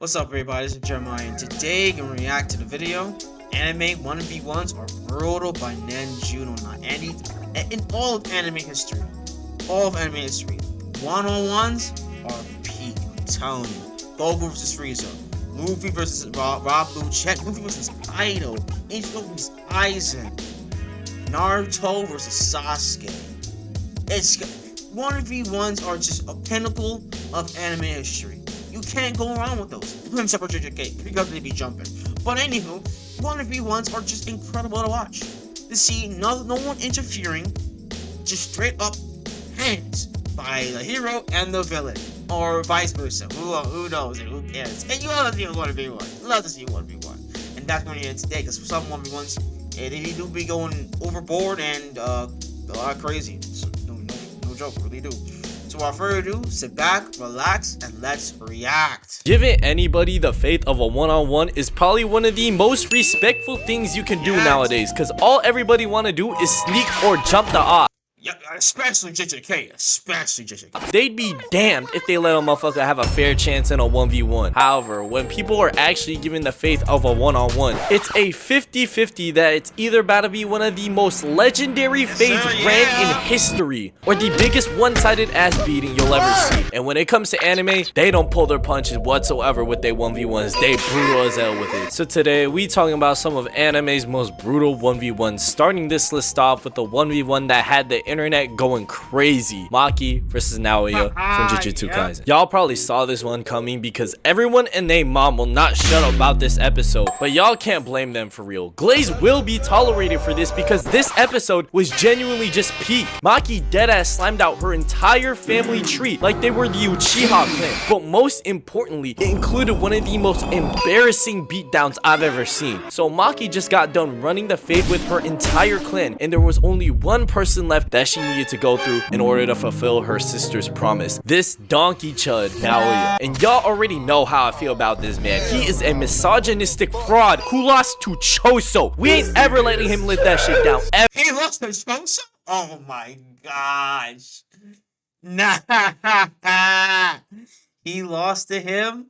What's up, everybody? This is Jeremiah, and today I'm gonna react to the video. Anime 1v1s are brutal by Nanjuno and in all of anime history. One-on-ones are peak, I'm telling you. Goku versus Frieza, Luffy versus Rob Luchet, Luffy versus Kaido, Ichigo versus Aizen, Naruto versus Sasuke. It's 1v1s are just a pinnacle of anime history. You can't go around with those. Except for JJK, because they be jumping. But anywho, 1v1s are just incredible to watch. To see no one interfering, just straight up hands by the hero and the villain. Or vice versa. Who knows it? Who cares? And you love to see 1v1. Love to see 1v1. And that's what it is today, because for some 1v1s, they do be going overboard and a lot crazy. So, no joke, really do. So without further ado, sit back, relax, and let's react. Giving anybody the faith of a one-on-one is probably one of the most respectful things you can do nowadays, because all everybody want to do is sneak or jump the off. Yeah, especially JJK, They'd be damned if they let a motherfucker have a fair chance in a 1v1. However, when people are actually given the faith of a one-on-one, it's a 50-50 that it's either about to be one of the most legendary fades ran in history, or the biggest one-sided ass beating you'll ever see. And when it comes to anime, they don't pull their punches whatsoever with their 1v1s. They brutal as hell with it. So today, we talking about some of anime's most brutal 1v1s, starting this list off with the 1v1 that had the internet going crazy. Maki versus Naoya from Jujutsu Kaisen. Y'all probably saw this one coming because everyone and their mom will not shut up about this episode, but y'all can't blame them for real. Glaze will be tolerated for this because this episode was genuinely just peak. Maki deadass slimed out her entire family tree like they were the Uchiha clan, but most importantly, it included one of the most embarrassing beatdowns I've ever seen. So Maki just got done running the fade with her entire clan, and there was only one person left that she needed to go through in order to fulfill her sister's promise. This donkey chud, Naoya. And y'all already know how I feel about this man. He is a misogynistic fraud who lost to Choso. We ain't ever letting him let that shit down. He lost to Choso? Oh my gosh. Nah. He lost to him?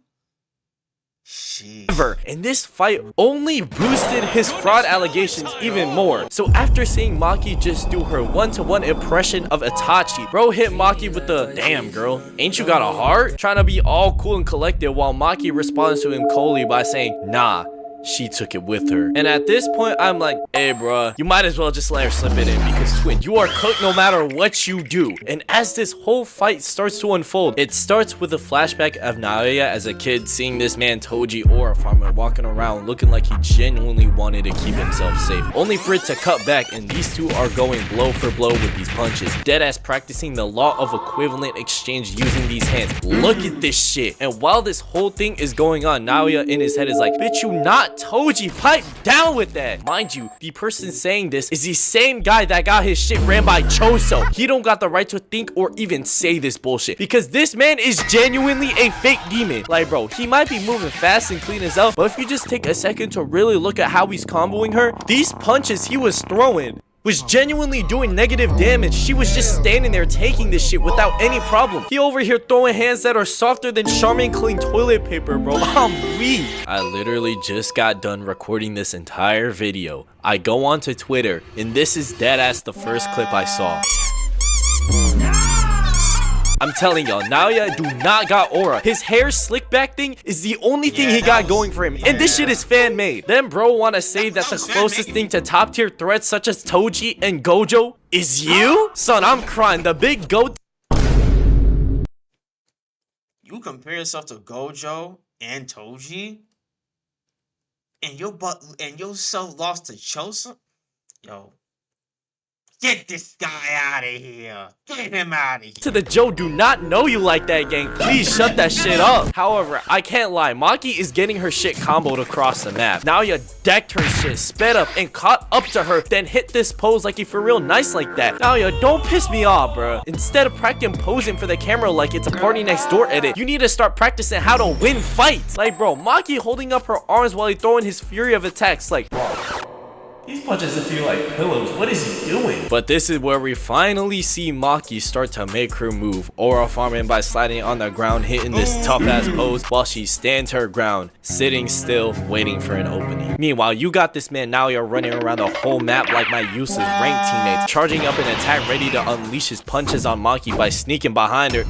Ever. And this fight only boosted his fraud allegations even more. So after seeing Maki just do her one-to-one impression of Itachi, bro hit Maki with the "damn girl, ain't you got a heart?" trying to be all cool and collected, while Maki responds to him coldly by saying, "Nah, she took it with her." And at this point, I'm like, hey bruh, you might as well just let her slip it in, because twin, you are cooked no matter what you do. And as this whole fight starts to unfold, it starts with a flashback of Naoya as a kid seeing this man Toji Aura Farmer walking around looking like he genuinely wanted to keep himself safe, only for it to cut back and these two are going blow for blow with these punches, deadass practicing the law of equivalent exchange using these hands. Look at this shit. And while this whole thing is going on, Naoya in his head is like, bitch, you not Toji, pipe down with that. Mind you, the person saying this is the same guy that got his shit ran by Choso. He don't got the right to think or even say this bullshit, because this man is genuinely a fake demon. Like bro, he might be moving fast and clean as hell, but if you just take a second to really look at how he's comboing her, these punches he was throwing was genuinely doing negative damage. She was just standing there taking this shit without any problem. He over here throwing hands that are softer than Charmin clean toilet paper, bro. I'm weak. I literally just got done recording this entire video. I go onto Twitter, and this is deadass the first clip I saw. I'm telling y'all, Naoya do not got aura. His hair slick back thing is the only thing he got going for him. And this shit is fan made. Then bro wanna say that the closest thing to top tier threats such as Toji and Gojo is you? Son, I'm crying. The big goat. You compare yourself to Gojo and Toji? And yourself lost to Choso? Yo. Get this guy out of here. Get him out of here. To the Joe do not know you like that, gang. Please shut that shit up. However, I can't lie. Maki is getting her shit comboed across the map. Naoya decked her shit, sped up, and caught up to her, then hit this pose like he for real nice like that. Naoya, don't piss me off, bro. Instead of practicing posing for the camera like it's a Party Next Door edit, you need to start practicing how to win fights. Like, bro, Maki holding up her arms while he throwing his fury of attacks. Like, These punches feel like pillows. What is he doing? But this is where we finally see Maki start to make her move. Aura farming by sliding on the ground, hitting this tough ass pose while she stands her ground, sitting still, waiting for an opening. Meanwhile, you got this man Naoya running around the whole map like my useless ranked teammates, charging up an attack ready to unleash his punches on Maki by sneaking behind her.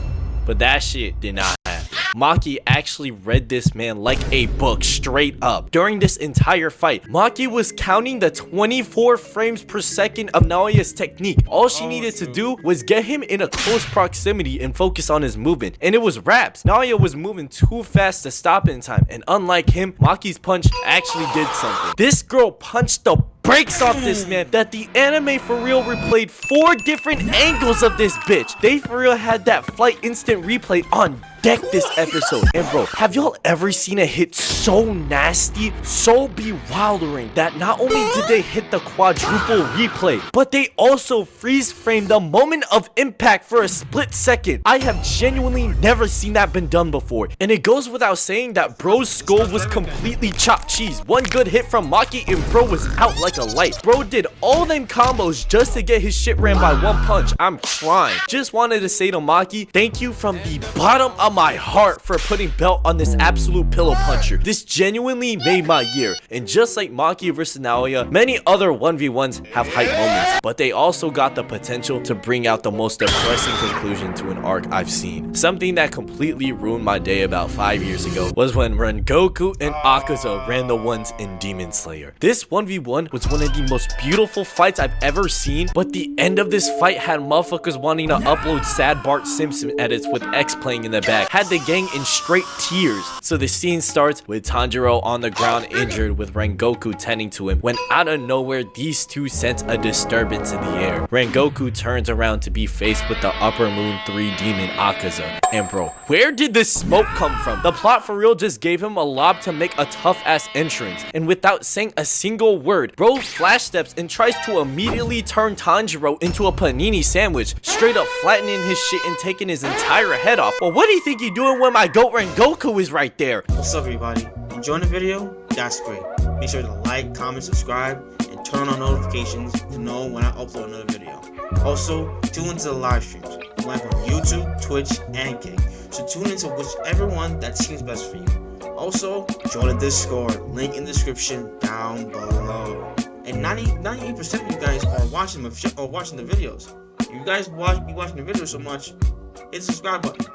But that shit did not happen. Maki actually read this man like a book straight up. During this entire fight, Maki was counting the 24 frames per second of Naoya's technique. All she needed to do was get him in a close proximity and focus on his movement. And it was raps. Naoya was moving too fast to stop in time. And unlike him, Maki's punch actually did something. This girl punched the brakes off this man that the anime for real replayed 4 different angles of this bitch. They for real had that flight instant replay on deck this episode. And bro, have y'all ever seen a hit so nasty, so bewildering that not only did they hit the quadruple replay, but they also freeze framed the moment of impact for a split second? I have genuinely never seen that been done before. And it goes without saying that bro's skull was completely chopped cheese. One good hit from Maki and bro was out like a light. Bro did all them combos just to get his shit ran by one punch. I'm crying. Just wanted to say to Maki, thank you from the bottom of my heart for putting belt on this absolute pillow puncher. This genuinely made my year. And just like Maki versus Naoya, many other 1v1s have hype moments, but they also got the potential to bring out the most depressing conclusion to an arc I've seen. Something that completely ruined my day about 5 years ago was when Rengoku and Akaza ran the ones in Demon Slayer. This 1v1 was one of the most beautiful fights I've ever seen, but the end of this fight had motherfuckers wanting to upload sad Bart Simpson edits with X playing in the back. Had the gang in straight tears. So the scene starts with Tanjiro on the ground injured with Rengoku tending to him, when out of nowhere these two sense a disturbance in the air. Rengoku turns around to be faced with the Upper Moon 3 demon Akaza. And bro, where did this smoke come from? The plot for real just gave him a lob to make a tough ass entrance, and without saying a single word, bro flash steps and tries to immediately turn Tanjiro into a panini sandwich, straight up flattening his shit and taking his entire head off. Well, what do you think you're doing when my goat Rengoku is right there? What's up, everybody? Enjoying the video? That's great. Make sure to like, comment, subscribe, and turn on notifications to know when I upload another video. Also, tune into the live streams. We live on YouTube, Twitch, and Kick. So tune into whichever one that seems best for you. Also, join the Discord. Link in the description down below. And 98% of you guys are watching the videos. You guys be watching the videos so much, hit the subscribe button.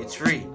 It's free.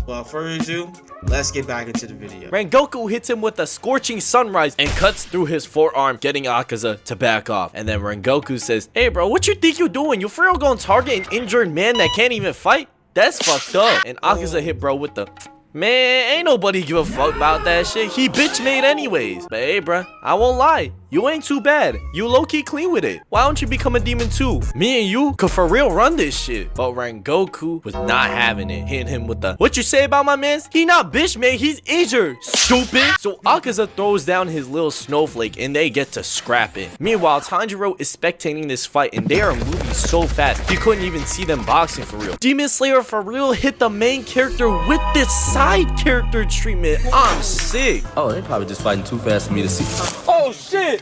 Without further ado, let's get back into the video. Rengoku hits him with a scorching sunrise and cuts through his forearm, getting Akaza to back off. And then Rengoku says, hey bro, what you think you doing? You for real gonna target an injured man that can't even fight? That's fucked up. And Akaza hit bro with the, man, ain't nobody give a fuck about that shit. He bitch made anyways. But hey bruh, I won't lie, you ain't too bad. You low-key clean with it. Why don't you become a demon too? Me and you could for real run this shit. But Rengoku was not having it, hitting him with the, what you say about my mans? He not bitch made, he's injured, stupid. So Akaza throws down his little snowflake and they get to scrap it. Meanwhile, Tanjiro is spectating this fight and they are moving so fast you couldn't even see them boxing for real. Demon Slayer for real hit the main character with this side character treatment. I'm sick. Oh, they probably just fighting too fast for me to see. Oh shit!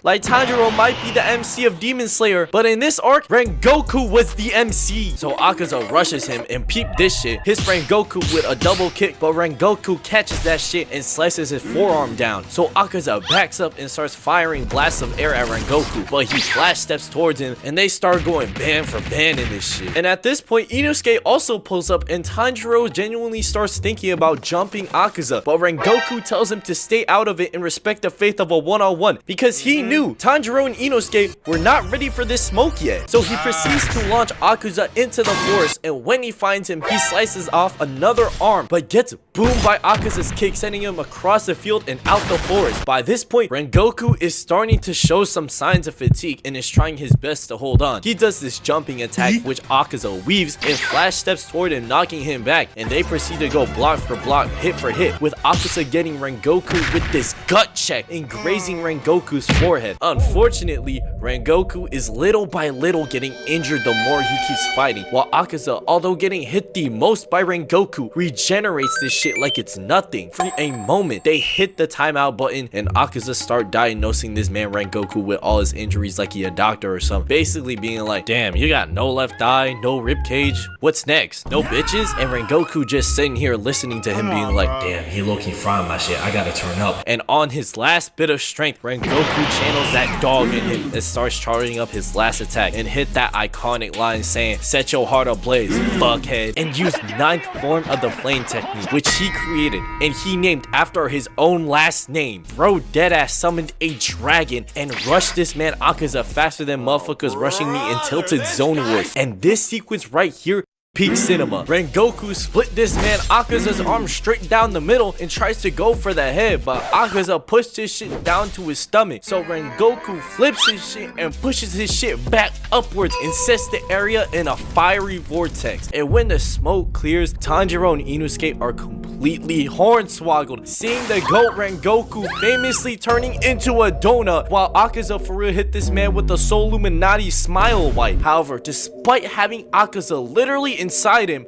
Like Tanjiro might be the MC of Demon Slayer, but in this arc, Rengoku was the MC. So Akaza rushes him and peep this shit. Hits Rengoku with a double kick, but Rengoku catches that shit and slices his forearm down. So Akaza backs up and starts firing blasts of air at Rengoku, but he flash steps towards him and they start going band for band in this shit. And at this point, Inosuke also pulls up and Tanjiro genuinely starts thinking about jumping Akaza, but Rengoku tells him to stay out of it and respect the faith of a one-on-one because he knew Tanjiro and Inosuke were not ready for this smoke yet. So he proceeds to launch Akaza into the forest, and when he finds him, he slices off another arm, but gets boomed by Akaza's kick, sending him across the field and out the forest. By this point, Rengoku is starting to show some signs of fatigue and is trying his best to hold on. He does this jumping attack, which Akaza weaves and flash steps toward him, knocking him back, and they proceed to go block for block, hit for hit, with Akaza getting Rengoku with this gut check and grazing Rengoku's forehead. forehead. Unfortunately, Rengoku is little by little getting injured the more he keeps fighting, while Akaza, although getting hit the most by Rengoku, regenerates this shit like it's nothing. For a moment, they hit the timeout button and Akaza start diagnosing this man Rengoku with all his injuries like he a doctor or something, basically being like, damn, you got no left eye, no rib cage, what's next? No bitches? And Rengoku just sitting here listening to him being like, damn, he low-key frying my shit, I gotta turn up. And on his last bit of strength, Rengoku channels that dog in him and starts charging up his last attack and hit that iconic line saying, set your heart ablaze, fuckhead, and used 9th form of the flame technique, which he created and he named after his own last name. Bro deadass summoned a dragon and rushed this man Akaza faster than motherfuckers rushing me in Tilted Zone Wars. And this sequence right here, peak cinema. Rengoku split this man Akaza's arm straight down the middle and tries to go for the head, but Akaza pushed his shit down to his stomach. So Rengoku flips his shit and pushes his shit back upwards and sets the area in a fiery vortex. And when the smoke clears, Tanjiro and Inosuke are completely hornswoggled, seeing the GOAT Rengoku famously turning into a donut, while Akaza for real hit this man with the Soul Illuminati smile wipe. However, despite having Akaza literally inside him,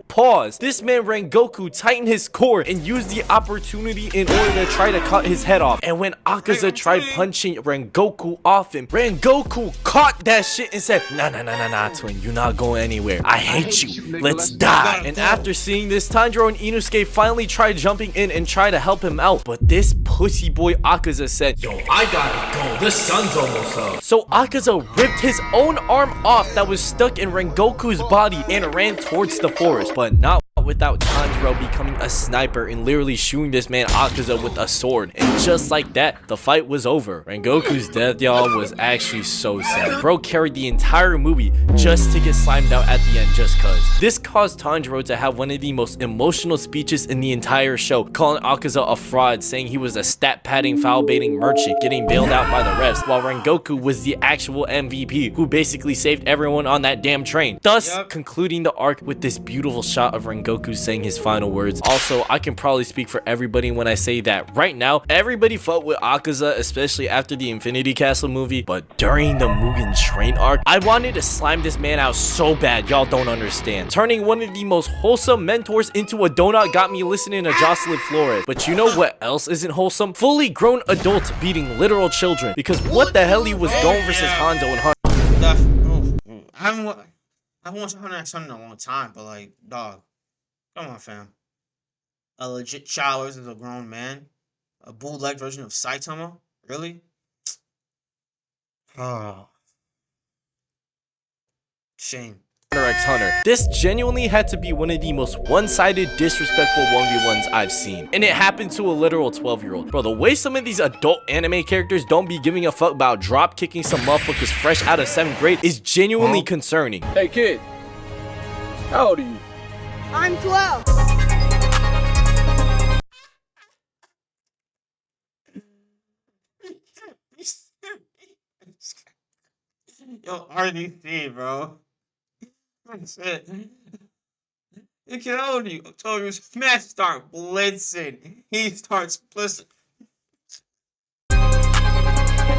this man Rengoku tightened his core and used the opportunity in order to try to cut his head off. And when Akaza tried punching Rengoku off him, Rengoku caught that shit and said, nah, twin, you're not going anywhere. I hate you. Let's die. And after seeing this, Tanjiro and Inosuke finally tried jumping in and try to help him out, but this pussy boy Akaza said, yo, I gotta go. The sun's almost up. So Akaza ripped his own arm off that was stuck in Rengoku's body and ran towards the forest, but not without Tanjiro becoming a sniper and literally shooting this man Akaza with a sword. And just like that, the fight was over. Rengoku's death, y'all, was actually so sad. Bro carried the entire movie just to get slimed out at the end just cause. This caused Tanjiro to have one of the most emotional speeches in the entire show, calling Akaza a fraud, saying he was a stat padding, foul baiting merchant getting bailed out by the refs, while Rengoku was the actual MVP who basically saved everyone on that damn train, thus concluding the arc with this beautiful shot of Rengoku saying his final words. Also, I can probably speak for everybody when I say that right now, everybody fought with Akaza, especially after the Infinity Castle movie, but during the Mugen Train arc, I wanted to slime this man out so bad, y'all don't understand. Turning one of the most wholesome mentors into a donut got me listening to Jocelyn Flores. But you know what else isn't wholesome? Fully grown adults beating literal children, because what the hell he was going versus Hanzo and Hunter. I haven't watched Hunter x Hunter in a long time, but like, dog, come on, fam. A legit child versus a grown man? A bootleg version of Saitama? Really? Oh. Shame. Hunter x Hunter. This genuinely had to be one of the most one-sided, disrespectful 1v1s I've seen. And it happened to a literal 12-year-old. Bro, the way some of these adult anime characters don't be giving a fuck about drop kicking some motherfuckers fresh out of 7th grade is genuinely concerning. Hey kid, how old are you? I'm 12. Yo, RDC, bro. That's it. Look how old are you? I told you his man start blitzing. He starts blitzing.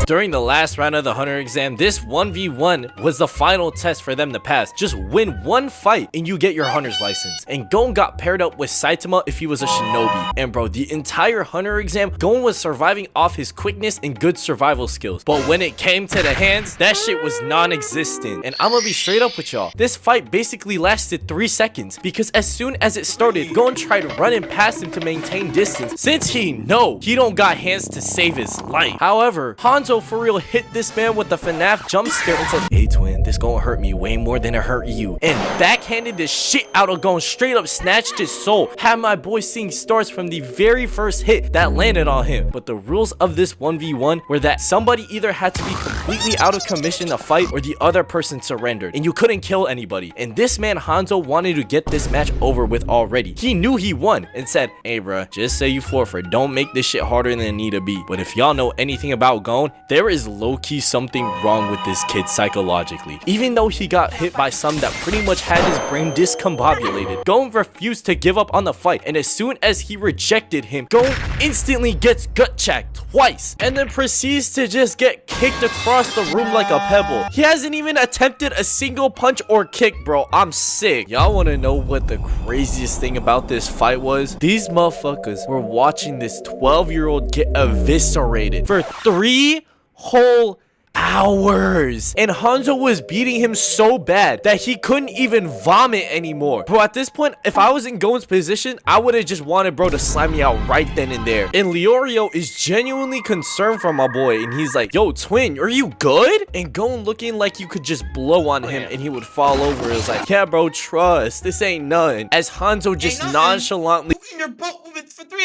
During the last round of the Hunter exam, this 1v1 was the final test for them to pass. Just win one fight and you get your Hunter's license. And Gon got paired up with Saitama if he was a shinobi. And bro, the entire Hunter exam, Gon was surviving off his quickness and good survival skills. But when it came to the hands, that shit was non-existent. And I'm gonna be straight up with y'all. This fight basically lasted 3 seconds because as soon as it started, Gon tried running past him to maintain distance since he know he don't got hands to save his life. However, Hanzo for real hit this man with the FNAF jump scare and said, hey twin, this gonna hurt me way more than it hurt you. And backhanded the shit out of Gon, straight up snatched his soul. Had my boy seeing stars from the very first hit that landed on him. But the rules of this 1v1 were that somebody either had to be completely out of commission to fight or the other person surrendered. And you couldn't kill anybody. And this man Hanzo wanted to get this match over with already. He knew he won and said, hey bruh, just say you forfeit. Don't make this shit harder than it need to be. But if y'all know anything about Gon, Gon, there is low-key something wrong with this kid psychologically. Even though he got hit by some that pretty much had his brain discombobulated, Gon refused to give up on the fight, and as soon as he rejected him, Gon instantly gets gut-checked twice, and then proceeds to just get kicked across the room like a pebble. He hasn't even attempted a single punch or kick, bro. I'm sick. Y'all want to know what the craziest thing about this fight was? These motherfuckers were watching this 12-year-old get eviscerated for 3 whole hours, and Hanzo was beating him so bad that he couldn't even vomit anymore. Bro, at this point, if I was in Gon's position, I would have just wanted bro to slam me out right then and there. And Leorio is genuinely concerned for my boy, and he's like, yo twin, are you good? And Gon looking like you could just blow on him and he would fall over. It was like, yeah bro, trust, this ain't none. As Hanzo just nonchalantly in your butt for 3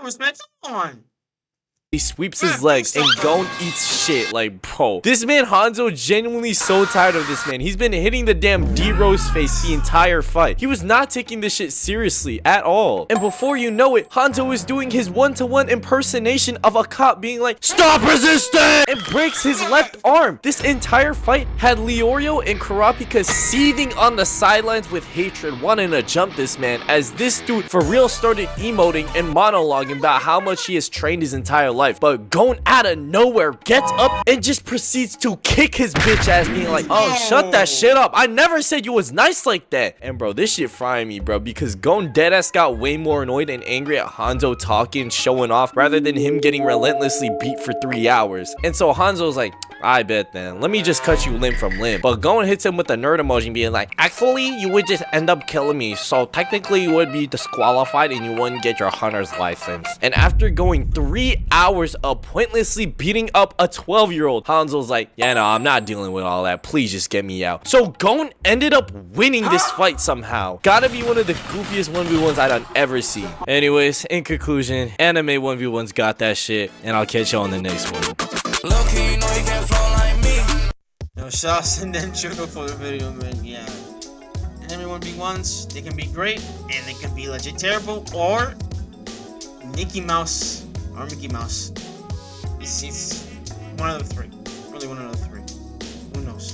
hours, man. Come on. he sweeps his legs and Gon eats shit. Like, bro, this man Hanzo genuinely so tired of this man. He's been hitting the damn D-Rose face the entire fight. He was not taking this shit seriously at all. And before you know it, Hanzo is doing his one-to-one impersonation of a cop being like, stop resisting! And breaks his left arm. This entire fight had Leorio and Kurapika seething on the sidelines with hatred, wanting to jump this man, as this dude for real started emoting and monologuing about how much he has trained his entire life. But Gon out of nowhere gets up and just proceeds to kick his bitch ass, being like, oh, shut that shit up. I never said you was nice like that. And bro, this shit frying me, bro, because Gon deadass got way more annoyed and angry at Hanzo talking, showing off, rather than him getting relentlessly beat for 3 hours. And so Hanzo's like, I bet then, let me just cut you limb from limb. But Gon hits him with the nerd emoji, being like, actually, you would just end up killing me, so technically you would be disqualified and you wouldn't get your hunter's license. And after going 3 hours of pointlessly beating up a 12-year-old, Hanzo's like, yeah, no, I'm not dealing with all that, please just get me out. So Gon ended up winning this fight somehow. Gotta be one of the goofiest 1v1s I done ever seen. Anyways, in conclusion, anime 1v1s got that shit, and I'll catch you on the next one. Low-key, you know you can't flow like me. Yo, shouts and then Judo for the video, man. Yeah. Anime 1v1s, they can be great, and they can be legit terrible, or Mickey Mouse. It's one of the three. Really one of the three. Who knows?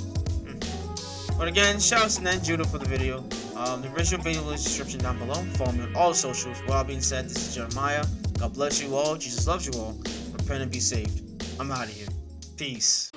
But again, shouts and then Judo for the video. The original video link description down below. Follow me on all socials. With all being said, this is Jeremiah. God bless you all. Jesus loves you all. Repent and be saved. I'm out of here. Peace.